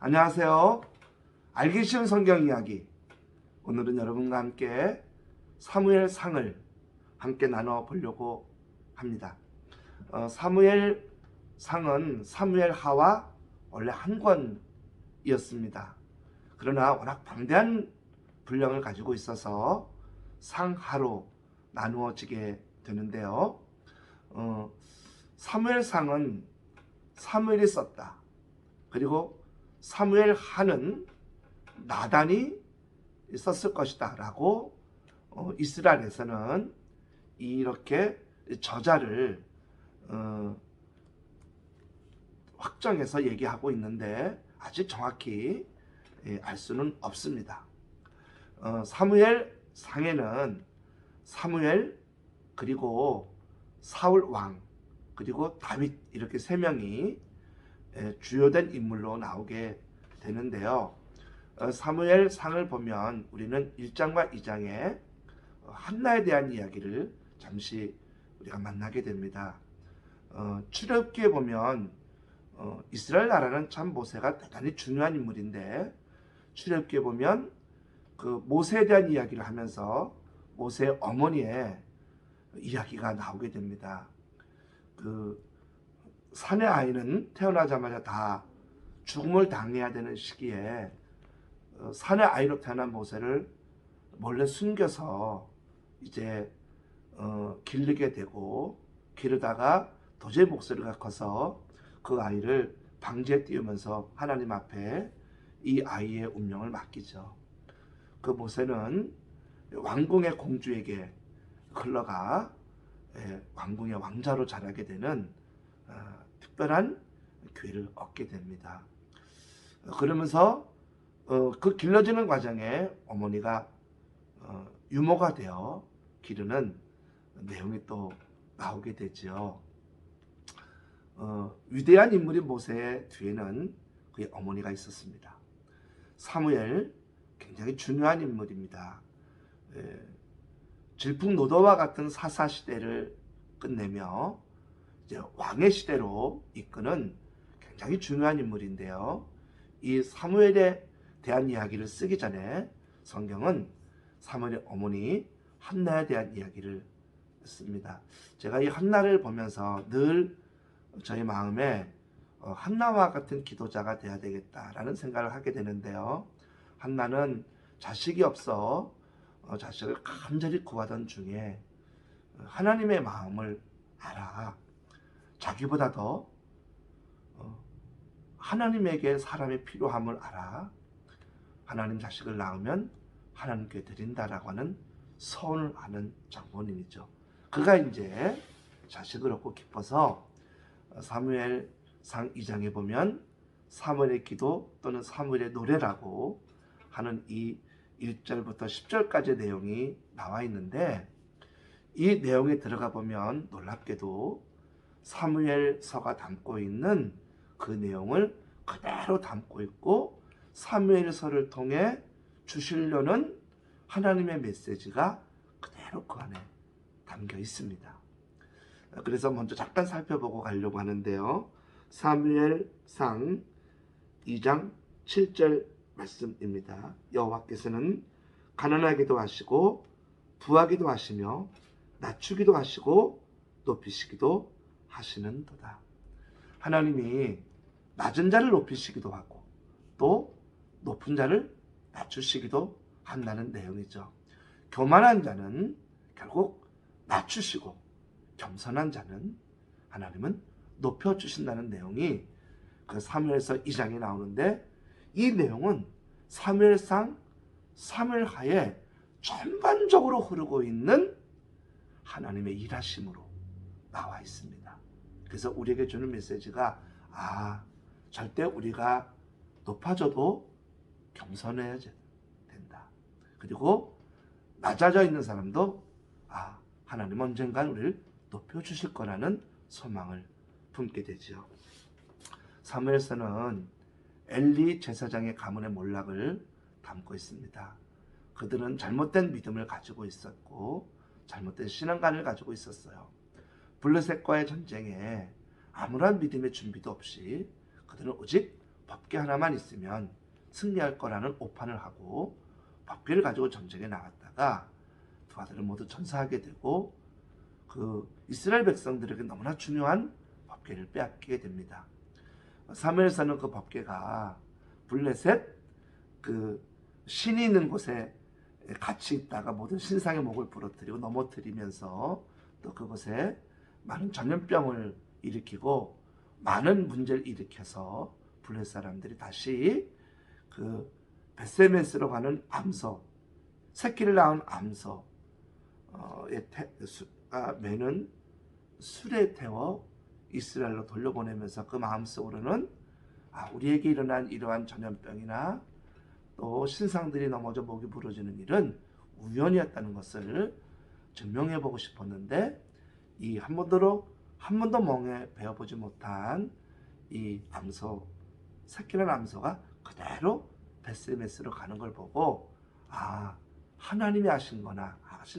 안녕하세요. 알기 쉬운 성경 이야기. 오늘은 여러분과 함께 사무엘상을 함께 나눠 보려고 합니다. 사무엘상은 사무엘하와 원래 한 권이었습니다. 그러나 워낙 방대한 분량을 가지고 있어서 상하로 나누어지게 되는데요. 사무엘상은 사무엘이 썼다. 그리고 사무엘하는 나단이 썼을 것이다 라고 이스라엘에서는 이렇게 저자를 확정해서 얘기하고 있는데 아직 정확히 알 수는 없습니다. 사무엘상에는 사무엘 그리고 사울 왕 그리고 다윗 이렇게 세 명이 주요된 인물로 나오게 되는데요. 사무엘상을 보면 우리는 1장과 2장에 한나에 대한 이야기를 잠시 우리가 만나게 됩니다. 출애굽기에 보면 이스라엘 나라는 참 모세가 대단히 중요한 인물인데 출애굽기에 보면 그 모세에 대한 이야기를 하면서 모세의 어머니의 이야기가 나오게 됩니다. 그 사내 아이는 태어나자마자 다 죽음을 당해야 되는 시기에 사내 아이로 태어난 모세를 몰래 숨겨서 이제 기르게 되고 기르다가 도저히 목소리가 커서 그 아이를 방지에 띄우면서 하나님 앞에 이 아이의 운명을 맡기죠. 그 모세는 왕궁의 공주에게 흘러가 왕궁의 왕자로 자라게 되는 특별한 기회를 얻게 됩니다. 그러면서 그 길러지는 과정에 어머니가 유모가 되어 기르는 내용이 또 나오게 되죠. 위대한 인물인 모세의 뒤에는 그의 어머니가 있었습니다. 사무엘 굉장히 중요한 인물입니다. 질풍노도와 같은 사사시대를 끝내며 이제 왕의 시대로 이끄는 굉장히 중요한 인물인데요. 이 사무엘에 대한 이야기를 쓰기 전에 성경은 사무엘의 어머니 한나에 대한 이야기를 씁니다. 제가 이 한나를 보면서 늘 저희 마음에 한나와 같은 기도자가 돼야 되겠다라는 생각을 하게 되는데요. 한나는 자식이 없어 자식을 간절히 구하던 중에 하나님의 마음을 알아. 자기보다 더 하나님에게 사람이 필요함을 알아. 하나님 자식을 낳으면 하나님께 드린다라고 하는 서운을 하는 장본인이죠. 그가 이제 자식을 얻고 기뻐서 사무엘상 2장에 보면 사무엘의 기도 또는 사무엘의 노래라고 하는 이 1절부터 10절까지의 내용이 나와 있는데 이 내용에 들어가 보면 놀랍게도 사무엘서가 담고 있는 그 내용을 그대로 담고 있고 사무엘서를 통해 주시려는 하나님의 메시지가 그대로 그 안에 담겨 있습니다. 그래서 먼저 잠깐 살펴보고 가려고 하는데요. 사무엘상 2장 7절 말씀입니다. 여호와께서는 가난하기도 하시고 부하기도 하시며 낮추기도 하시고 높이시기도 하시는도다. 하나님이 낮은 자를 높이시기도 하고 또 높은 자를 낮추시기도 한다는 내용이죠. 교만한 자는 결국 낮추시고 겸손한 자는 하나님은 높여주신다는 내용이 그 사무엘서 2장에 나오는데 이 내용은 사무엘상 사무엘하에 전반적으로 흐르고 있는 하나님의 일하심으로 나와 있습니다. 그래서 우리에게 주는 메시지가 절대 우리가 높아져도 겸손해야 된다. 그리고 낮아져 있는 사람도 하나님 언젠간 우리를 높여주실 거라는 소망을 품게 되죠. 사무엘서는 엘리 제사장의 가문의 몰락을 담고 있습니다. 그들은 잘못된 믿음을 가지고 있었고 잘못된 신앙관을 가지고 있었어요. 블레셋과의 전쟁에 아무런 믿음의 준비도 없이 그들은 오직 법궤 하나만 있으면 승리할 거라는 오판을 하고 법궤를 가지고 전쟁에 나갔다가 두 아들은 모두 전사하게 되고 그 이스라엘 백성들에게 너무나 중요한 법궤를 빼앗기게 됩니다. 사무엘서는 그 법궤가 블레셋 그 신이 있는 곳에 같이 있다가 모든 신상의 목을 부러뜨리고 넘어뜨리면서 또 그곳에 많은 전염병을 일으키고 많은 문제를 일으켜서 블레셋 사람들이 다시 그 베세메스로 가는 암소, 새끼를 낳은 암소의 매는 술에 태워 이스라엘로 돌려보내면서 그 마음속으로는 우리에게 일어난 이러한 전염병이나 또 신상들이 넘어져 목이 부러지는 일은 우연이었다는 것을 증명해 보고 싶었는데 이 한 번도 멍에 베어보지 못한 이 암소, 새끼난 암소가 그대로 베스메스로 가는 걸 보고 하나님이 하신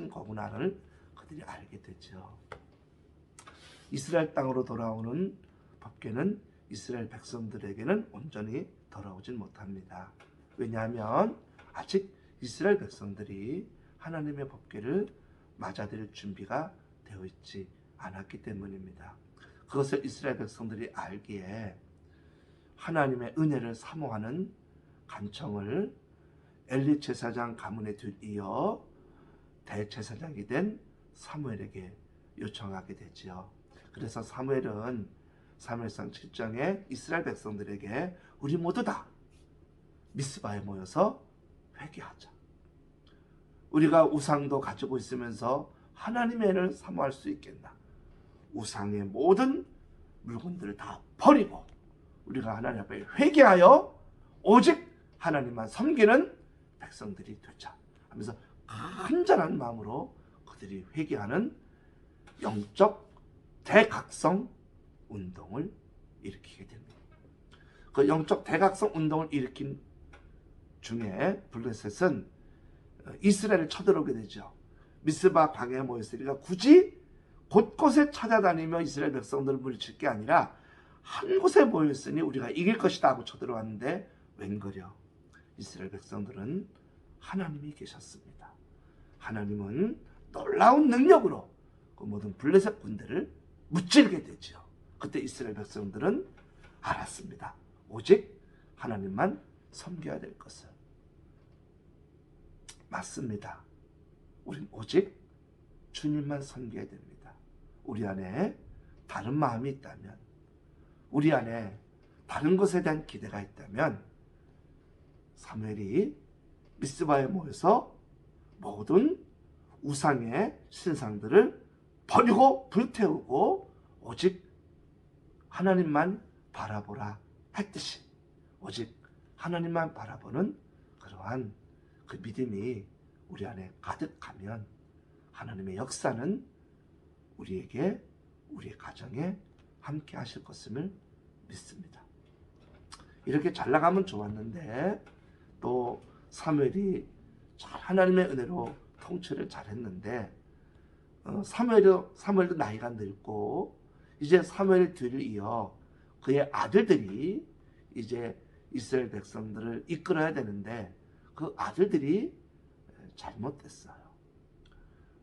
거구나를 그들이 알게 되죠. 이스라엘 땅으로 돌아오는 법궤는 이스라엘 백성들에게는 온전히 돌아오진 못합니다. 왜냐하면 아직 이스라엘 백성들이 하나님의 법궤를 맞아들일 준비가 되어 있지 않았기 때문입니다. 그것을 이스라엘 백성들이 알기에 하나님의 은혜를 사모하는 간청을 엘리 제사장 가문에 뒤이어 대제사장이 된 사무엘에게 요청하게 되지요. 그래서 사무엘은 사무엘상 7장에 이스라엘 백성들에게 우리 모두 다 미스바에 모여서 회개하자. 우리가 우상도 가지고 있으면서 하나님의 은혜를 사모할 수 있겠나? 우상의 모든 물건들을 다 버리고 우리가 하나님 앞에 회개하여 오직 하나님만 섬기는 백성들이 되자 하면서 간절한 마음으로 그들이 회개하는 영적 대각성 운동을 일으키게 됩니다. 그 영적 대각성 운동을 일으킨 중에 블레셋은 이스라엘을 쳐들어오게 되죠. 미스바 방에 모였으니까 굳이 곳곳에 찾아다니며 이스라엘 백성들을 물리칠 게 아니라 한 곳에 모였으니 우리가 이길 것이다 하고 쳐들어왔는데 웬걸요. 이스라엘 백성들은 하나님이 계셨습니다. 하나님은 놀라운 능력으로 그 모든 블레셋 군대를 무찌르게 되죠. 그때 이스라엘 백성들은 알았습니다. 오직 하나님만 섬겨야 될 것을. 맞습니다. 우린 오직 주님만 섬겨야 됩니다. 우리 안에 다른 마음이 있다면, 우리 안에 다른 것에 대한 기대가 있다면 사무엘이 미스바에 모여서 모든 우상의 신상들을 버리고 불태우고 오직 하나님만 바라보라 했듯이 오직 하나님만 바라보는 그러한 그 믿음이 우리 안에 가득하면 하나님의 역사는 우리에게, 우리의 가정에 함께 하실 것임을 믿습니다. 이렇게 잘 나가면 좋았는데 또 사무엘이 잘 하나님의 은혜로 통치를 잘했는데 사무엘도 나이가 늙고 이제 사무엘 뒤를 이어 그의 아들들이 이제 이스라엘 백성들을 이끌어야 되는데 그 아들들이 잘못됐어요.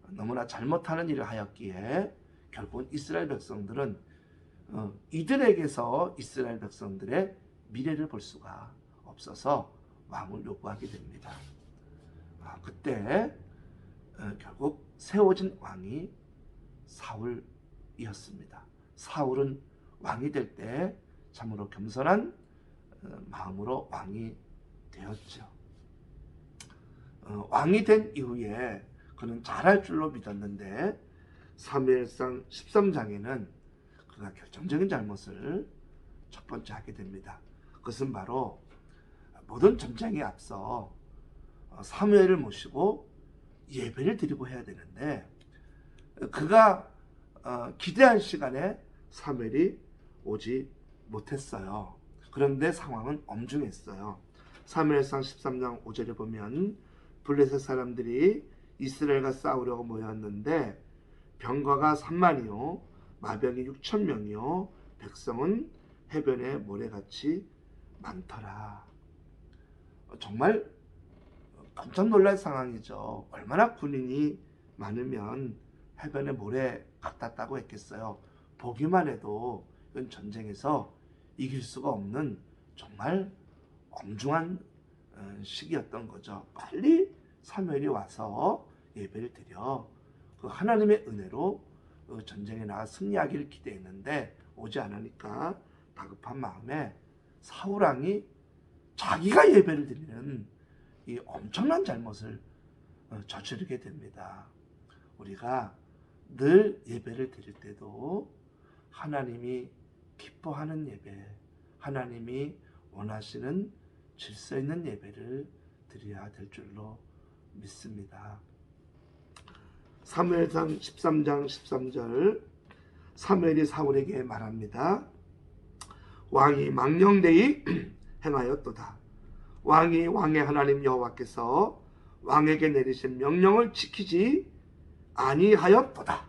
너무나 잘못하는 일을 하였기에 결국은 이스라엘 백성들은 이들에게서 이스라엘 백성들의 미래를 볼 수가 없어서 왕을 요구하게 됩니다. 그때 결국 세워진 왕이 사울이었습니다. 사울은 왕이 될 때 참으로 겸손한 마음으로 왕이 되었죠. 왕이 된 이후에 그는 잘할 줄로 믿었는데 사무엘상 13장에는 그가 결정적인 잘못을 첫 번째 하게 됩니다. 그것은 바로 모든 전쟁에 앞서 사무엘을 모시고 예배를 드리고 해야 되는데 그가 기대한 시간에 사무엘이 오지 못했어요. 그런데 상황은 엄중했어요. 사무엘상 13장 5절에 보면 블레셋 사람들이 이스라엘과 싸우려고 모였는데 병거가 3만이요 마병이 6,000명이요 백성은 해변에 모래같이 많더라. 정말 깜짝 놀랄 상황이죠. 얼마나 군인이 많으면 해변에 모래 갖다 했겠어요. 보기만 해도 이건 전쟁에서 이길 수가 없는 정말 엄중한 시기였던 거죠. 빨리 사무엘이 와서 예배를 드려 그 하나님의 은혜로 전쟁에 나가 승리하기를 기대했는데 오지 않으니까 다급한 마음에 사울왕이 자기가 예배를 드리는 이 엄청난 잘못을 저지르게 됩니다. 우리가 늘 예배를 드릴 때도 하나님이 기뻐하는 예배, 하나님이 원하시는 질서 있는 예배를 드려야 될 줄로 믿습니다. 사무엘상 13장 13절 사무엘이 사울에게 말합니다. 왕이 망령되이 행하였도다. 왕이 왕의 하나님 여호와께서 왕에게 내리신 명령을 지키지 아니하였도다.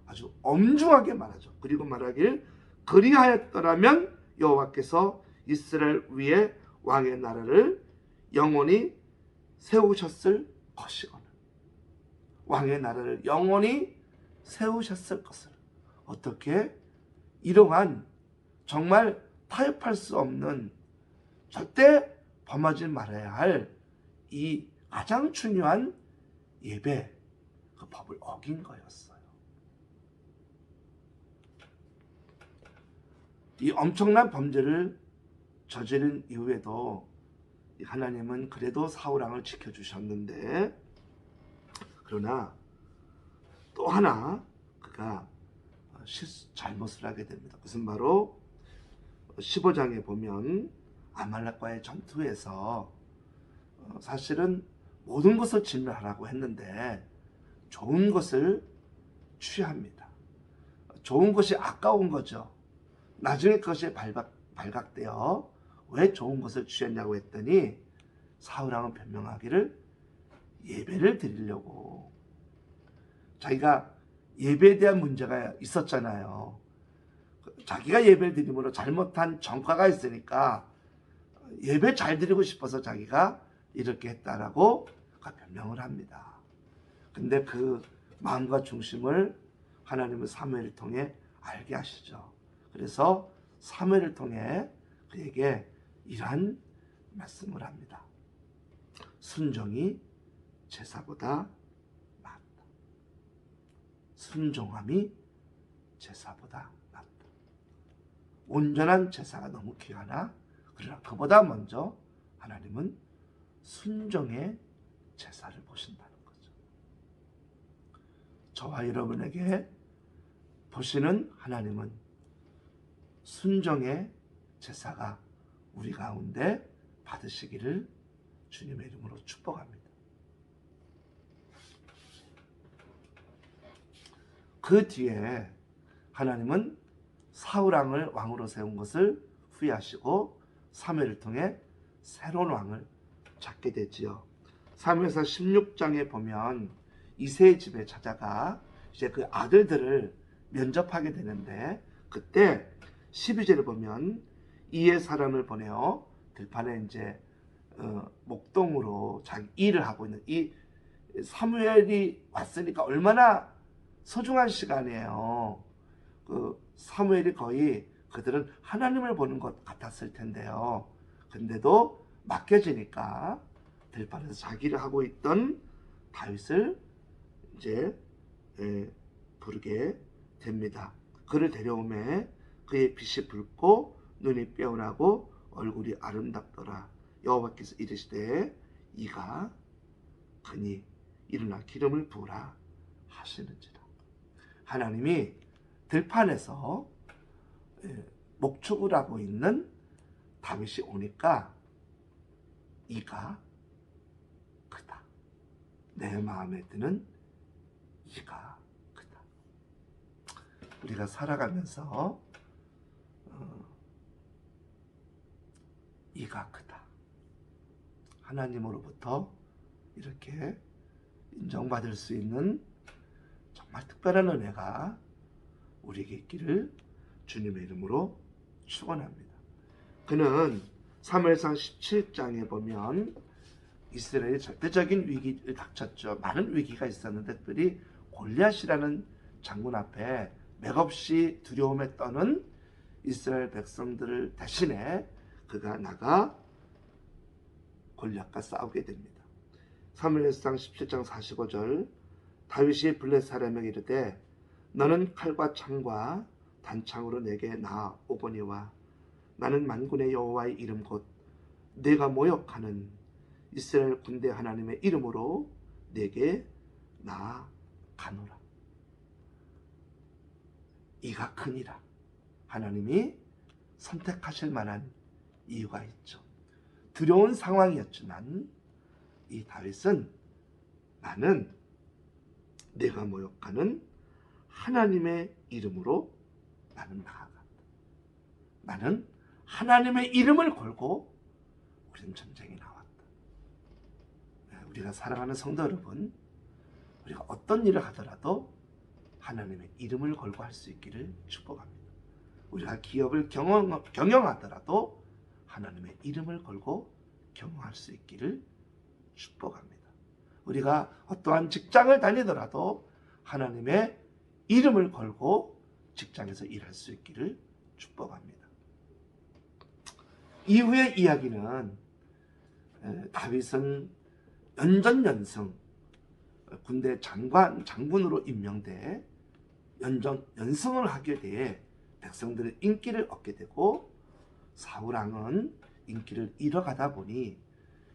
아주 엄중하게 말하죠. 그리고 말하길 그리하였더라면 여호와께서 이스라엘 위에 왕의 나라를 영원히 세우셨을 것이거늘. 왕의 나라를 영원히 세우셨을 것을. 어떻게? 이러한 정말 타협할 수 없는 절대 범하지 말아야 할 이 가장 중요한 예배, 그 법을 어긴 거였어요. 이 엄청난 범죄를 저지른 이후에도 하나님은 그래도 사울왕을 지켜주셨는데, 그러나 또 하나 그가 잘못을 하게 됩니다. 그것은 바로 15장에 보면 아말렉과의 전투에서 사실은 모든 것을 진멸하라고 했는데 좋은 것을 취합니다. 좋은 것이 아까운 거죠. 나중에 그것이 발각되어 왜 좋은 것을 취했냐고 했더니 사울왕은 변명하기를 예배를 드리려고. 자기가 예배에 대한 문제가 있었잖아요. 자기가 예배를 드림으로 잘못한 전과가 있으니까 예배 잘 드리고 싶어서 자기가 이렇게 했다라고 변명을 합니다. 근데 그 마음과 중심을 하나님은 사무엘을 통해 알게 하시죠. 그래서 사무엘을 통해 그에게 이러한 말씀을 합니다. 순종이 제사보다 낫다. 순종함이 제사보다 낫다. 온전한 제사가 너무 귀하나 그러나 그보다 먼저 하나님은 순종의 제사를 보신다는 거죠. 저와 여러분에게 보시는 하나님은 순종의 제사가 우리 가운데 받으시기를 주님의 이름으로 축복합니다. 그 뒤에 하나님은 사울왕을 왕으로 세운 것을 후회하시고 사무엘을 통해 새로운 왕을 찾게 되지요. 사무엘상 16장에 보면 이새의 집에 찾아가 이제 그 아들들을 면접하게 되는데, 그때 12절을 보면 이의 사람을 보내어 들판에 이제 목동으로 자기 일을 하고 있는 이 사무엘이 왔으니까 얼마나 소중한 시간이에요. 그 사무엘이 거의 그들은 하나님을 보는 것 같았을 텐데요. 근데도 맡겨지니까 들판에서 자기를 하고 있던 다윗을 이제 부르게 됩니다. 그를 데려오매 그의 빛이 붉고 눈이 빼어나고 얼굴이 아름답더라. 여호와께서 이르시되 이가 그니 일어나 기름을 부으라 하시는지라. 하나님이 들판에서 목축을 하고 있는 다윗이 오니까 이가 크다. 내 마음에 드는 이가 크다. 우리가 살아가면서 이가 크다. 하나님으로부터 이렇게 인정받을 수 있는 정말 특별한 은혜가 우리에게 있기를 주님의 이름으로 축원합니다. 그는 사무엘상 17장에 보면 이스라엘이 절대적인 위기를 닥쳤죠. 많은 위기가 있었는데 특별히 골리앗이라는 장군 앞에 맥없이 두려움에 떠는 이스라엘 백성들을 대신해 그가 나가 골리앗과 싸우게 됩니다. 사무엘상 17장 45절 다윗이 블레 사람에게 이르되 너는 칼과 창과 단창으로 내게 나아오거니와 나는 만군의 여호와의 이름 곧 내가 모욕하는 이스라엘 군대 하나님의 이름으로 내게 나아가노라. 이가 크니라. 하나님이 선택하실 만한 이유가 있죠. 두려운 상황이었지만 이 다윗은 나는 내가 모욕하는 하나님의 이름으로 나는 나아간다. 나는 하나님의 이름을 걸고 우리는 전쟁에 나왔다. 우리가 사랑하는 성도 여러분, 우리가 어떤 일을 하더라도 하나님의 이름을 걸고 할 수 있기를 축복합니다. 우리가 기업을 경영하더라도 하나님의 이름을 걸고 경영할 수 있기를 축복합니다. 우리가 어떠한 직장을 다니더라도 하나님의 이름을 걸고 직장에서 일할 수 있기를 축복합니다. 이후의 이야기는 다윗은 연전연승 군대 장군으로 임명돼 연승을 하게 돼 백성들의 인기를 얻게 되고 사울왕은 인기를 잃어가다 보니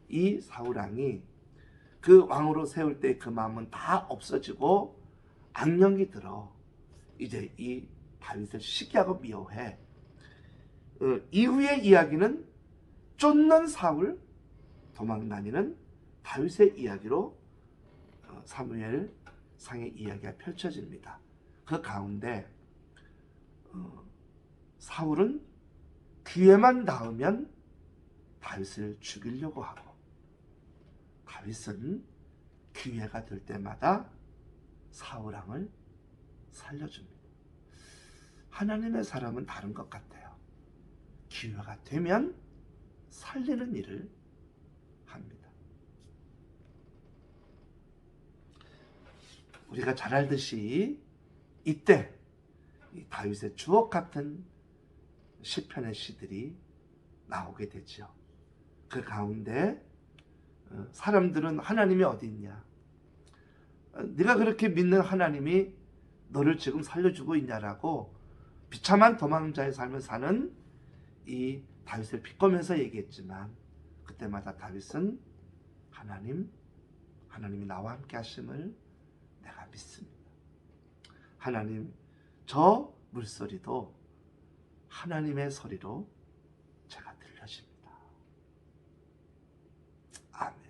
이 사울왕이 그 왕으로 세울 때 그 마음은 다 없어지고 악령이 들어 이제 이 다윗을 시기하고 미워해. 이후의 이야기는 쫓는 사울 도망다니는 다윗의 이야기로 사무엘 상의 이야기가 펼쳐집니다. 그 가운데 사울은 기회만 닿으면 다윗을 죽이려고 하고 다윗은 기회가 될 때마다 사울왕을 살려줍니다. 하나님의 사람은 다른 것 같아요. 기회가 되면 살리는 일을 합니다. 우리가 잘 알듯이 이때 다윗의 주옥 같은 시편의 시들이 나오게 되죠. 그 가운데 사람들은 하나님이 어디 있냐? 네가 그렇게 믿는 하나님이 너를 지금 살려주고 있냐라고 비참한 도망자의 삶을 사는 이 다윗을 비꼬면서 얘기했지만 그때마다 다윗은 하나님이 나와 함께 하심을 내가 믿습니다. 하나님, 저 물소리도 하나님의 소리로 제가 들려집니다. 아멘.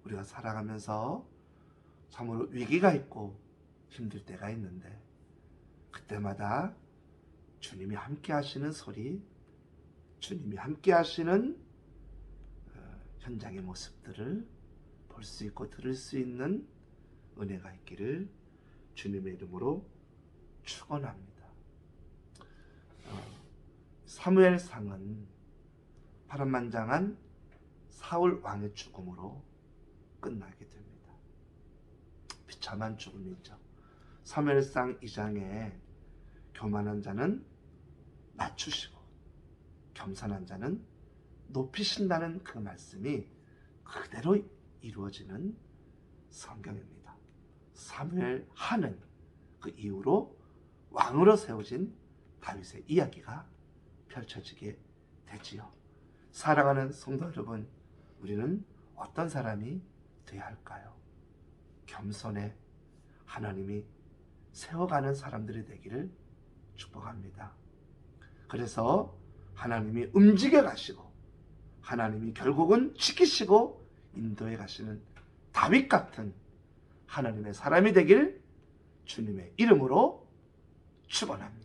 우리가 살아가면서 참으로 위기가 있고 힘들 때가 있는데 그때마다 주님이 함께 하시는 소리, 주님이 함께 하시는 현장의 모습들을 볼 수 있고 들을 수 있는 은혜가 있기를 주님의 이름으로 축원합니다. 사무엘상은 파란만장한 사울 왕의 죽음으로 끝나게 됩니다. 비참한 죽음이죠. 사무엘상 2장에 교만한 자는 낮추시고 겸손한 자는 높이신다는 그 말씀이 그대로 이루어지는 성경입니다. 사무엘 하는 그 이후로 왕으로 세워진 다윗의 이야기가 펼쳐지게 되지요. 사랑하는 성도 여러분, 우리는 어떤 사람이 되어야 할까요? 겸손해 하나님이 세워가는 사람들이 되기를 축복합니다. 그래서 하나님이 움직여 가시고 하나님이 결국은 지키시고 인도해 가시는 다윗 같은 하나님의 사람이 되길 주님의 이름으로 축원합니다.